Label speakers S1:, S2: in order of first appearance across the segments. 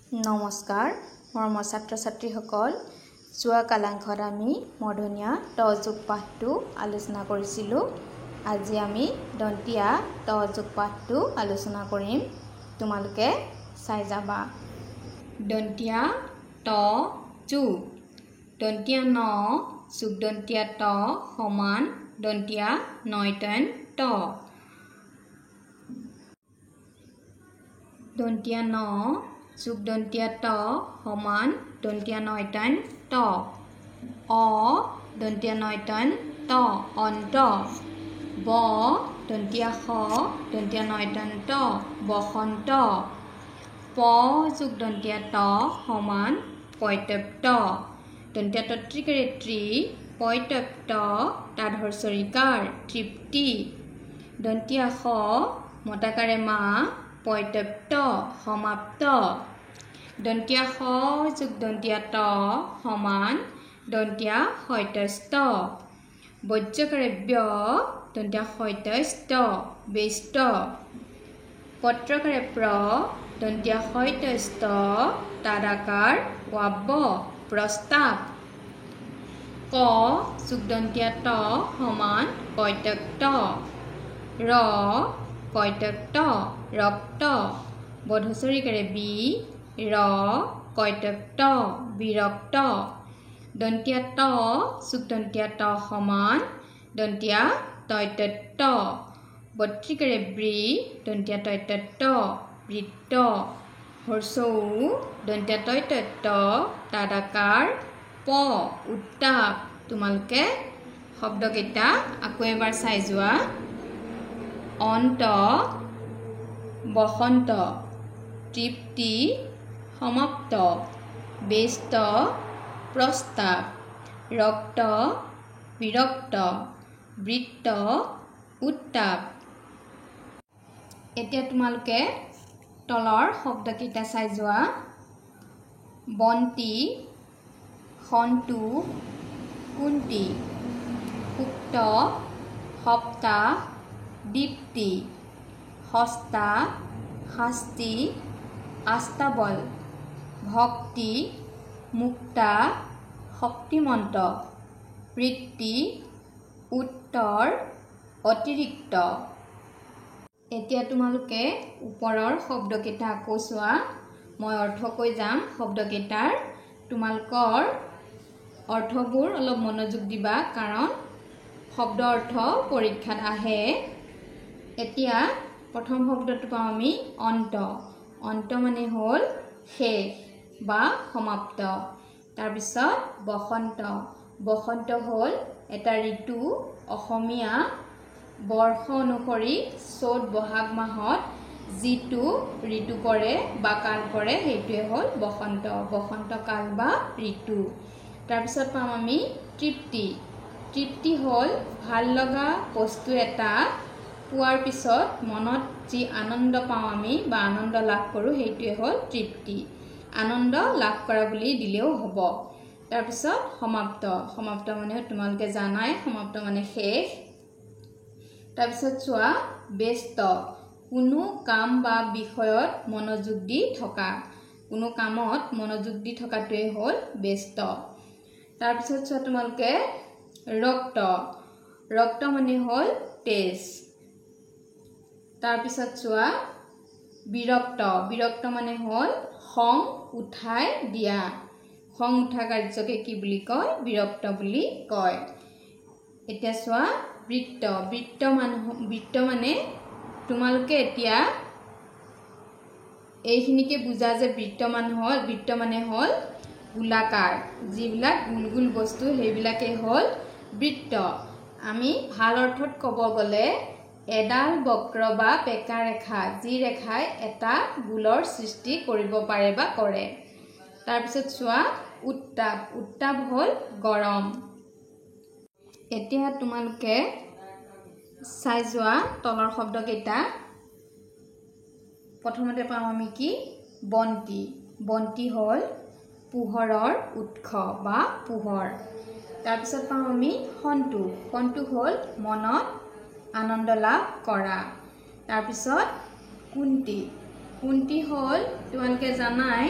S1: নমস্কাৰ মৰমৰ ছাত্ৰ ছাত্ৰীসকল যোৱা কালাংখত আমি মধুনীয়া ট যোগ পাঠটো আলোচনা কৰিছিলোঁ। আজি আমি দন্তীয়া ট যোগ পাঠটো আলোচনা কৰিম। তোমালোকে চাই যাবা। দন্তীয়া ট যোগ দন্তীয়া ন যোগ দন্তীয়া ট সমান দন্তীয়া নয়তন ট। দন্তীয়া ন যোগ দন্তীয়া ট সমান দন্তীয়া নয়তন ট। অ দন্তীয়া নয়তন ট অন্ত। ব দন্তীয়া খ দন্তীয়া নয়তন ট বসন্ত। প যোগ দন্তীয়া ট সমান পৈতপ্ত। দন্তীয়া তত্ৰিকাৰে ত্ৰি পৈতপ্ত তাধৰ্ষৰিকাৰ তৃপ্তি। দন্তীয়া খ মতাকাৰে মা পৈতপ্ত সমাপ্ত। দন্তীয়া খ যোগ দন্তীয়া ট সমান দন্তীয়া শৈতস্থ। বজ্ৰকাৰে ব্য দন্তীয়া শৈতস্থ ব্যস্ত। পত্ৰকাৰে প্ৰ দন্তীয়া শৈতস্থ তাদাকাৰ ৱাব্য প্ৰস্তাৱ। ক যোগ দন্তীয়া ট সমান কৈতক্ত। ৰ কৈতক্ত ৰক্ত। বধূচৰিকাৰে বি ৰ কৈতক্ত বিৰক্ত। দন্তীয়া ট যোগ দন্তীয়া ট সমান দন্তীয়া তৈতত্ব। বত্ৰিকাৰে বৃ দন্তীয়া তৈতত্ব বৃত্ত। হৰ্ষৌ দন্তীয়া তৈতত্ব তাদাকাৰ প উত্তাপ। তোমালোকে শব্দকেইটা আকৌ এবাৰ চাই যোৱা। অন্ত বসন্ত। তৃপ্তি সমাপ্ত। ব্যস্ত প্ৰস্তাৱ। ৰক্ত বিৰক্ত। বৃত্ত উত্তাপ। এতিয়া তোমালোকে তলৰ শব্দকেইটা চাই যোৱা। বন্তি সন্তোষ কুন্তি। সুপ্ত সপ্তাহ দীপ্তি। হস্তা শাস্তি আস্তাবল। ভক্তি মুক্তা শক্তিমন্ত। বৃত্তি উত্তৰ অতিৰিক্ত। এতিয়া তোমালোকে ওপৰৰ শব্দকেইটা আকৌ চোৱা। মই অৰ্থ কৈ যাম শব্দকেইটাৰ। তোমালোকৰ অৰ্থবোৰ অলপ মনোযোগ দিবা, কাৰণ শব্দ অৰ্থ পৰীক্ষাত আহে। এতিয়া প্ৰথম শব্দটো পাওঁ আমি অন্ত। অন্ত মানে হ'ল শেষ বা সমাপ্ত। তাৰপিছত বসন্ত। বসন্ত হ'ল এটা ঋতু। অসমীয়া বৰ্ষ অনুসৰি চ'ত বহাগ মাহত যিটো ঋতু পৰে বা কাল পৰে সেইটোৱে হ'ল বসন্ত। বসন্ত কাল বা ঋতু। তাৰপিছত পাম আমি তৃপ্তি। তৃপ্তি হ'ল ভাল লগা বস্তু এটা পোৱাৰ পিছত মনত যি আনন্দ পাওঁ আমি বা আনন্দ লাভ কৰোঁ সেইটোৱে হ'ল তৃপ্তি। আনন্দ লাভ কৰা বুলি দিলেও হ'ব। তাৰপিছত সমাপ্ত। সমাপ্ত মানে তোমালোকে জানাই, সমাপ্ত মানে শেষ। তাৰপিছত চোৱা ব্যস্ত। কোনো কাম বা বিষয়ত মনোযোগ দি থকা। কোনো কামত মনোযোগ দি থকাটোৱে হ'ল ব্যস্ত। তাৰপিছত চোৱা তোমালোকে ৰক্ত। ৰক্ত মানে হ'ল তেজ। তাৰপিছত চোৱা বিৰক্ত। বিৰক্ত মানে হ'ল খং উঠাই দিয়া। খং উঠা কাৰ্যকে কি বুলি কয়? বিৰক্ত বুলি কয়। এতিয়া চোৱা বৃত্ত। বৃত্ত মানে তোমালোকে এতিয়া এইখিনিকে বুজা যে বৃত্ত মানে হ'ল গোলাকাৰ। যিবিলাক গোল গোল বস্তু সেইবিলাকেই হ'ল বৃত্ত। আমি ভাল অৰ্থত ক'ব গ'লে এডাল বক্ৰ বা বেকা ৰেখা, যি ৰেখাই এটা গোলৰ সৃষ্টি কৰিব পাৰে বা কৰে। তাৰপিছত চোৱা উত্তাপ। উত্তাপ হ'ল গৰম। এতিয়া তোমালোকে চাই যোৱা তলৰ শব্দকেইটা। প্ৰথমতে পাওঁ আমি কি? বন্তি। বন্তি হ'ল পোহৰৰ উৎস বা পোহৰ। তাৰপিছত পাওঁ আমি সন্তোষ। সন্তোষ হ'ল মনত আনন্দ লাভ কৰা। তাৰপিছত কুন্তি। কুন্তি হ'ল তোমালোকে জানাই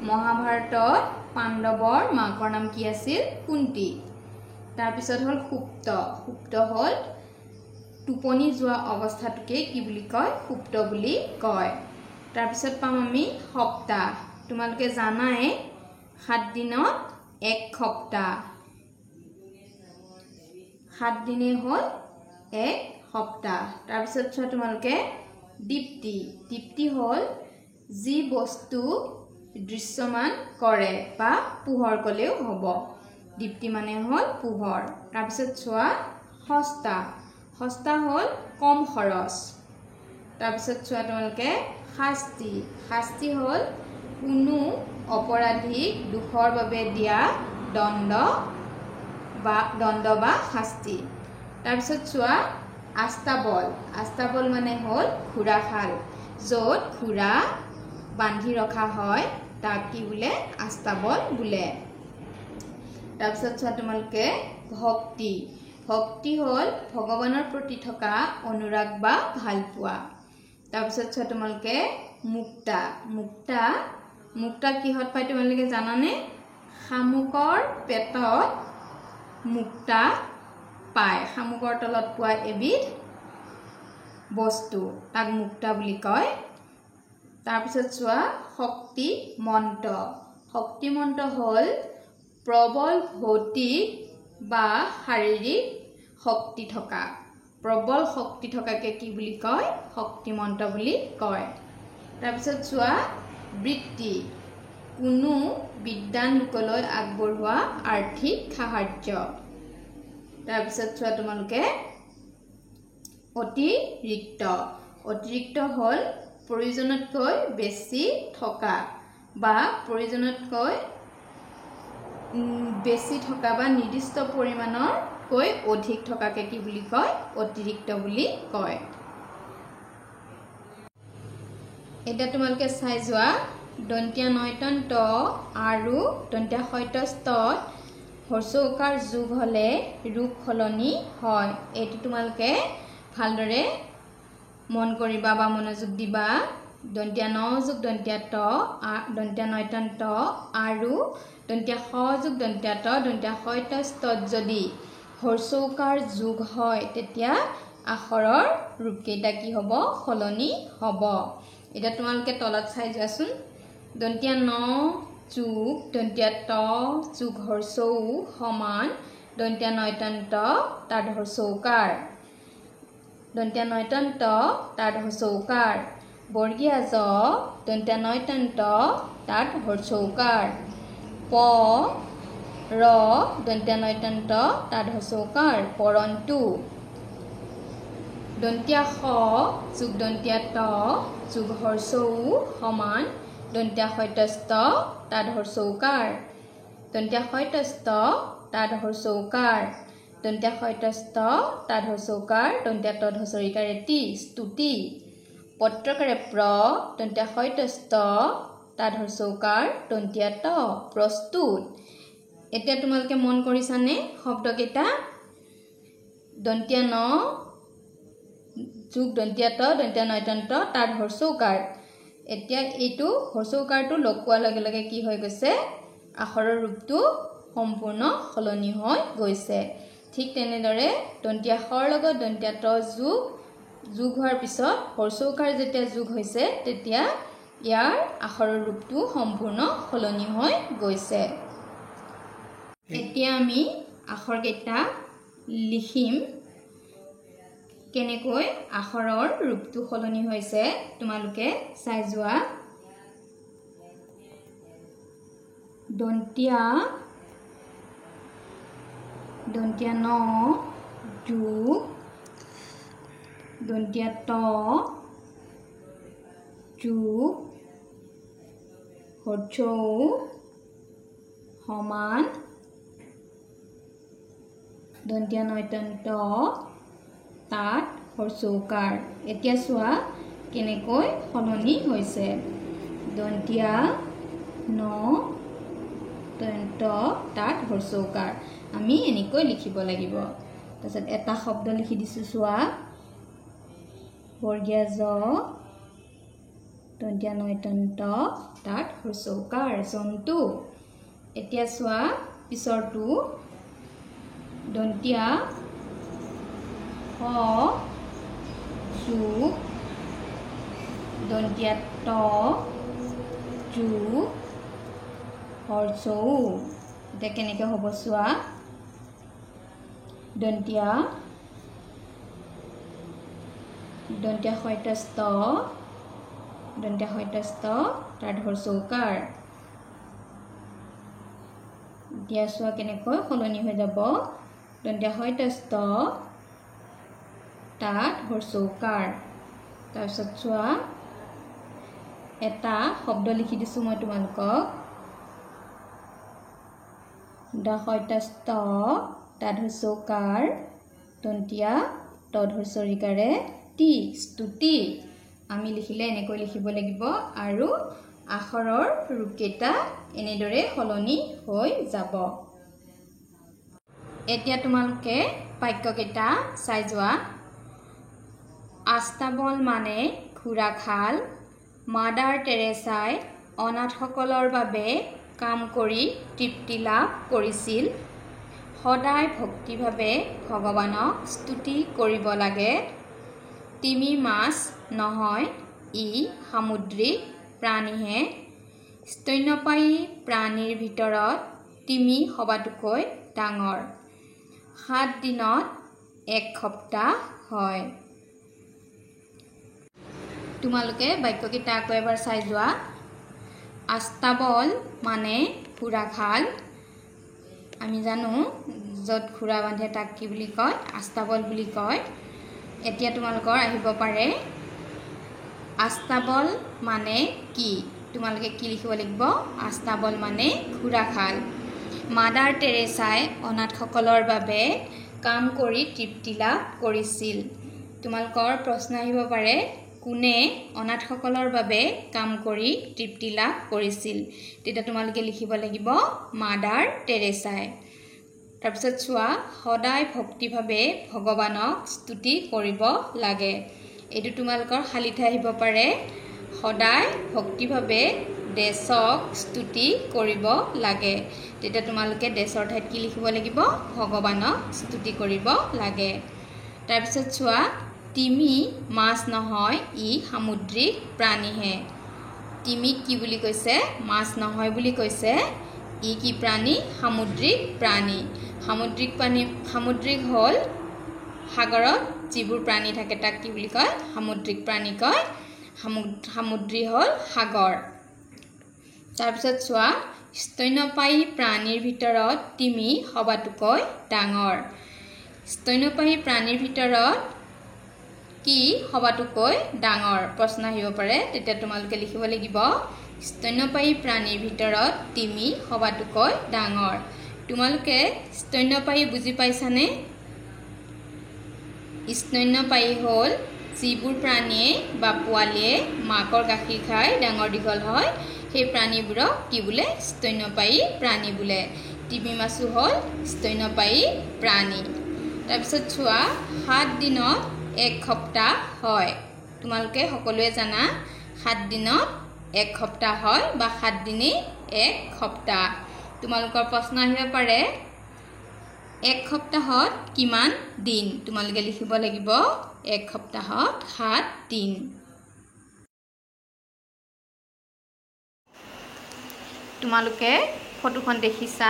S1: মহাভাৰতত পাণ্ডৱৰ মাকৰ নাম কি আছিল কুন্তি তাৰ পিছত হল সুপ্ত হল টোপনি যোৱা অৱস্থাটোকে কি বুলি কয় সুপ্ত বুলি কয় তাৰ পিছত পাম আমি সপ্তাহ তোমালোকে জানাই 7 দিনত এক সপ্তাহ 7 দিনে হল এক সপ্তাহ তাৰ পিছত চোৱা তোমালোকে দীপ্তি হল যি বস্তু দৃশ্যমান কৰে বা পোহৰ কলেও হ'ব দীপ্তি মানে হল পোহৰ তাৰ পিছত চোৱা সস্তা হল কম খৰচ তাৰ পিছত চোৱা তোমালোকে শাস্তি হল কোনো অপৰাধীক দুখৰ বাবে দিয়া দণ্ড বা শাস্তি তাৰ পিছত চোৱা আস্তাবল মানে হল ঘোঁৰাশাল য'ত ঘোঁৰা বান্ধি ৰখা হয় তাক কি বোলে আস্তাবল বোলে তাৰ পিছত চোৱা তোমালোকে ভক্তি হল ভগৱানৰ প্ৰতি থকা অনুৰাগ বা ভালপোৱা তাৰ পিছত চোৱা তোমালোকে মুক্তা কিহত পায় তোমালোকে জানানে শামুকৰ পেটত মুক্তা পায় শামুকৰ তলত পোৱা এবিধ বস্তু তাক মুক্তা বুলি কয় তাৰ পিছত চোৱা শক্তিমন্ত হল প্ৰবল ভৌতিক বা শাৰীৰিক শক্তি থকা প্ৰবল শক্তি থকাকে কি বুলি কয় শক্তিমন্ত বুলি কয় তাৰ পিছত চোৱা বৃত্তি কোনো বিদ্যান লোকলৈ আগবঢ়োৱা আৰ্থিক সাহায্য তাৰ পিছত চোৱা তোমালোকে অতিৰিক্ত হল প্ৰয়োজনতকৈ বেছি থকা বা প্ৰয়োজনতকৈ বেছি থকা বা নিৰ্দিষ্ট পৰিমাণৰকৈ অধিক থকাকে কি বুলি কয় অতিৰিক্ত বুলি কয় এটা তোমালোকে চাই যোৱা দন্তীয়া নয়তন ত আৰু দন্তীয়া শৈতস্থ হৰ্ষৌকাৰ যোগ হলে ৰূপ সলনি হয় এইটো তোমালোকে ভালদৰে মন কৰিবা বা মনোযোগ দিবা দন্তীয়া ন যোগ দন্তীয়া ত দন্তীয়া নয়তন ত আৰু দন্তীয়া শ যোগ দন্তীয়া ত দন্তীয়া শৈতস্থ যদি হৰ্ষৌকাৰ যোগ হয় তেতিয়া আখৰৰ ৰূপকেইটা কি হ'ব সলনি হ'ব এটা তোমালোকে তলত চাই যোৱাচোন দন্তীয়া ন যোগ দন্তীয়া ত যোগ হৰ্ষৌ সমান দন্তীয়া নয়তন ত তাত হৰ্ষৌকাৰ দন্তীয়া নয়তন ত তাত হৰ্ষৌকাৰ বৰ্গীয়া জ দন্তীয়া নয়তন ত তাত হৰ্ষৌকাৰ প ৰ দন্তীয়া নয়তন ত তাত হৰ্ষৌকাৰ পৰন্তু দন্তীয়া শ যোগ দন্তীয়া ত যোগ হৰ্ষৌ সমান দন্তীয়া শৈতস্থ তাত হৰ্ষৌকাৰ দন্তীয়া শৈতস্থ তাত হৰ্ষৌকাৰ দন্তীয়া শৈতস্থ তাত হৰ্ষৌকাৰ দন্তীয়া তত হৰ্ষৰিকাৰ এতি স্তুতি পত্ৰকাৰে প্ৰ দন্তীয়া শৈতস্থ তাত হৰ্ষৌকাৰ দন্তীয়া ত প্ৰস্তুত এতিয়া তোমালোকে মন কৰিছানে শব্দকেইটা দন্তীয়া ন যোগ দন্তীয়া ত দন্তীয়া নয়তন ত তাত হৰ্ষৌকাৰ এতিয়া এইটো হৰ্ষৌকাৰটো লগ পোৱাৰ লগে লগে কি হৈ গৈছে আখৰৰ ৰূপটো সম্পূৰ্ণ সলনি হৈ গৈছে ঠিক তেনেদৰে দন্তীয়া শৰ লগত দন্তীয়া ত যোগ হোৱাৰ পিছত হৰ্ষৌকাৰ যেতিয়া যোগ হৈছে তেতিয়া ইয়াৰ আখৰৰ ৰূপটো সম্পূৰ্ণ সলনি হৈ গৈছে এতিয়া আমি আখৰকেইটা লিখিম কেনেকৈ আখৰৰ ৰূপটো সলনি হৈছে তোমালোকে চাই যোৱা দন্তীয়া ন যোগ দন্তীয়া ত যোগ হৰ্ষৌ সমান দন্তীয়া নয়তন ত তাত হৰ্ষৌকাৰ এতিয়া চোৱা কেনেকৈ সলনি হৈছে দন্তীয়া ন ত তাত হৰ্ষৌকাৰ আমি এনেকৈ লিখিব লাগিব তাৰপিছত এটা শব্দ লিখি দিছোঁ চোৱা বৰ্গীয়া জ দন্তিয়া নয়তন্ত তাত হ্ৰস্বকাৰ জন্তু এতিয়া চোৱা পিছৰটো দন্তিয়া হ যু দন্তিয়া ত যু হ্ৰস্বউ এতিয়া কেনেকৈ হ'ব চোৱা দন্তিয়া হয়তস্ত তাত হ্ৰস্বকাৰ এতিয়া চোৱা কেনেকৈ সলনি হৈ যাব দন্তিয়া হয়তস্ত তাত হ্ৰস্বকাৰ তাৰপিছত চোৱা এটা শব্দ লিখি দিছোঁ মই তোমালোকক হয়তস্ত তাত হ্ৰস্বকাৰ দন্তিয়া তদ হ্ৰস্বৰিকাৰে তি স্তুতি আমি লিখিলে এনেকৈ লিখিব লাগিব আৰু আখৰৰ ৰূপকেইটা এনেদৰে সলনি হৈ যাব এতিয়া তোমালোকে বাক্যকেইটা চাই যোৱা আস্তাবল মানে খুৰাখাল মাদাৰ টেৰেছাই অনাথসকলৰ বাবে কাম কৰি তৃপ্তি লাভ কৰিছিল সদায় ভক্তিভাৱে ভগৱানক স্তুতি কৰিব লাগে তিমি মাছ নহয় ই সামুদ্ৰিক প্ৰাণীহে স্তন্যপায়ী প্ৰাণীৰ ভিতৰত তিমি সবাতোকৈ ডাঙৰ 7 দিনত 1 সপ্তাহ হয় তোমালোকে বাক্যকেইটা আকৌ এবাৰ চাই যোৱা আস্তাবল মানে খুৰাখাল আমি জানো য'ত খুৰা বান্ধে তাক কি বুলি কয় আস্তাবল বুলি কয় এতিয়া তোমালোকৰ আহিব পাৰে আস্তাবল মানে কি তোমালোকে কি লিখিব লাগিব আস্তাবল মানে খুৰাখাল মাদাৰ টেৰেছাই অনাথসকলৰ বাবে কাম কৰি তৃপ্তি লাভ কৰিছিল তোমালোকৰ প্ৰশ্ন আহিব পাৰে কোনে অনাথসকলৰ বাবে কাম কৰি তৃপ্তি লাভ কৰিছিল তেতিয়া তোমালোকে লিখিব লাগিব মাদাৰ টেৰেছাই তাৰপিছত চোৱা সদায় ভক্তিভাৱে ভগৱানক স্তুতি কৰিব লাগে এইটো তোমালোকৰ খালি ঠাই আহিব পাৰে সদায় ভক্তিভাৱে দেশক স্তুতি কৰিব লাগে তেতিয়া তোমালোকে দেশৰ ঠাইত কি লিখিব লাগিব ভগৱানক স্তুতি কৰিব লাগে তাৰপিছত চোৱা তিমি মাছ নহয় ই সামুদ্ৰিক প্ৰাণীহে তিমি কি বুলি কৈছে মাছ নহয় বুলি কৈছে ই কি প্ৰাণী সামুদ্ৰিক প্ৰাণী সামুদ্ৰিক হ'ল সাগৰত যিবোৰ প্ৰাণী থাকে তাক কি বুলি কয় সামুদ্ৰিক প্ৰাণী কয় সামুদ্ৰী হ'ল সাগৰ তাৰপিছত চোৱা স্তন্যপায়ী প্ৰাণীৰ ভিতৰত তিমি সবাতোকৈ ডাঙৰ স্তন্যপায়ী প্ৰাণীৰ ভিতৰত কি সবাতোকৈ ডাঙৰ প্ৰশ্ন আহিব পাৰে তেতিয়া তোমালোকে লিখিব লাগিব স্তন্যপায়ী প্ৰাণীৰ ভিতৰত তিমি সবাতোকৈ ডাঙৰ তোমালোকে স্তন্যপায়ী বুজি পাইছানে স্তন্যপায়ী হ'ল যিবোৰ প্ৰাণীয়ে বা পোৱালীয়ে মাকৰ গাখীৰ খাই ডাঙৰ দীঘল হয় সেই প্ৰাণীবোৰক কি বোলে স্তন্যপায়ী প্ৰাণী বোলে তিমি মাছো হ'ল স্তন্যপায়ী প্ৰাণী তাৰপিছত চোৱা 7 দিনত 1 সপ্তাহ হয় তোমালোকে সকলোৱে জানা 7 দিনত 1 সপ্তাহ হয় বা 7 দিনে 1 সপ্তাহ তোমালোকৰ প্ৰশ্ন আহিব পাৰে 1 সপ্তাহত কিমান দিন তোমালোকে লিখিব লাগিব 1 সপ্তাহত 7 দিন তোমালোকে ফটোখন দেখিছা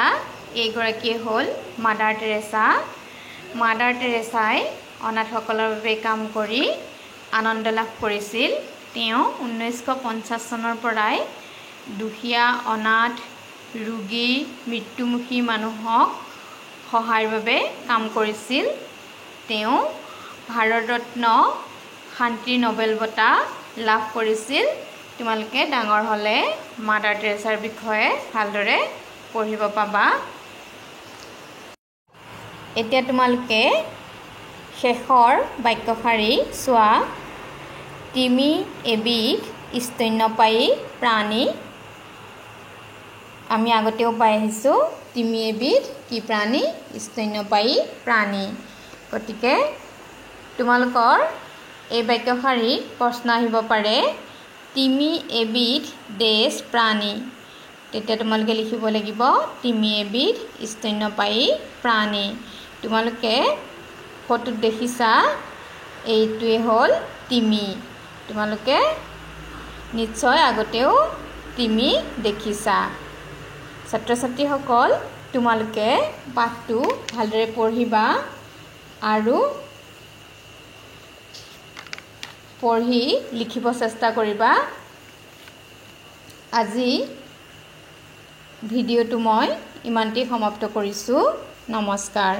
S1: এইগৰাকী হ'ল মাদাৰ টেৰেছাই অনাথসকলৰ বাবে কাম কৰি আনন্দ লাভ কৰিছিল তেওঁ 1950 চনৰ পৰাই দুখীয়া অনাথ ৰোগী মৃত্যুমুখী মানুহক সহায়ৰ বাবে কাম কৰিছিল তেওঁ ভাৰত ৰত্ন শান্তি নোবেল বঁটা লাভ কৰিছিল তোমালোকে ডাঙৰ হ'লে মাদাৰ টেৰেছাৰ বিষয়ে ভালদৰে পঢ়িব পাবা এতিয়া তোমালোকে শেষৰ বাক্যশাৰী চোৱা তিমি এবিধ স্তন্যপায়ী প্ৰাণী আমি আগতেও পাই আহিছোঁ তিমি এবিধ কি প্ৰাণী স্তন্যপায়ী প্ৰাণী গতিকে তোমালোকৰ এই বাক্যশাৰী প্ৰশ্ন আহিব পাৰে তিমি এবিধ দেশ প্ৰাণী তেতিয়া তোমালোকে লিখিব লাগিব তিমি এবিধ স্তন্যপায়ী প্ৰাণী তোমালোকে ফটোত দেখিছা এইটোৱে হ'ল তিমি তোমালোকে নিশ্চয় আগতেও তিমি দেখিছা ছাত্ৰ ছাত্ৰীসকল তোমালোকে পাঠটো ভালদৰে পঢ়িবা আৰু পঢ়ি লিখিব চেষ্টা কৰিবা আজি ভিডিঅ'টো মই ইমানতেই সমাপ্ত কৰিছোঁ নমস্কাৰ